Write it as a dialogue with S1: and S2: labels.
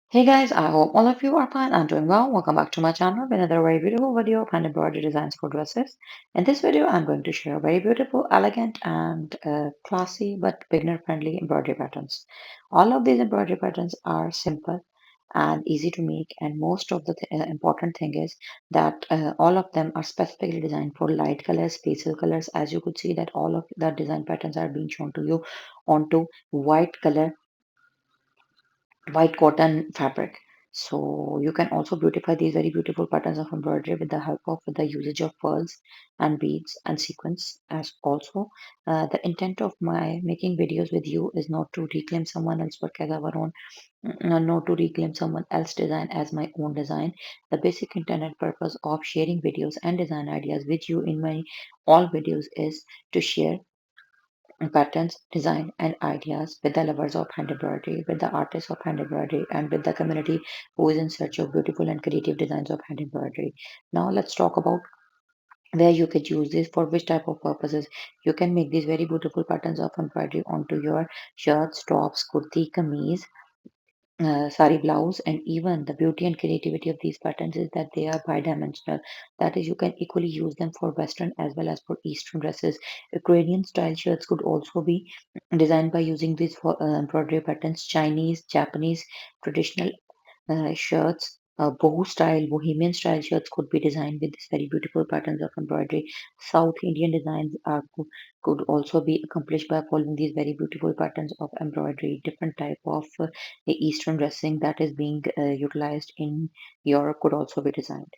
S1: Hey guys, I hope all of you are fine and doing well. Welcome back to my channel with another very beautiful video of hand embroidery designs for dresses. In this video, I'm going to share very beautiful, elegant, and classy but beginner-friendly embroidery patterns. All of these embroidery patterns are simple and easy to make, and most of the important thing is that all of them are specifically designed for light colors, pastel colors. As you could see that all of the design patterns are being shown to you onto white color white cotton fabric. So you can also beautify these very beautiful patterns of embroidery with the help of the usage of pearls and beads and sequins. As also, the intent of my making videos with you is not to reclaim someone else's work as our own, not to reclaim someone else's design as my own design. The basic intent and purpose of sharing videos and design ideas with you in my all videos is to share patterns, design, and ideas with the lovers of hand embroidery, with the artists of hand embroidery, and with the community who is in search of beautiful and creative designs of hand embroidery. Now, let's talk about where you could use this for which type of purposes. You can make these very beautiful patterns of embroidery onto your shirts, tops, kurti, kameez, sari blouse, and even the beauty and creativity of these patterns is that they are bidimensional. That is, you can equally use them for western as well as for eastern dresses. Ukrainian style shirts could also be designed by using these embroidery patterns. Chinese, Japanese traditional shirts, bohemian style shirts could be designed with these very beautiful patterns of embroidery. South Indian designs could also be accomplished by following these very beautiful patterns of embroidery. Different type of the Eastern dressing that is being utilized in Europe could also be designed.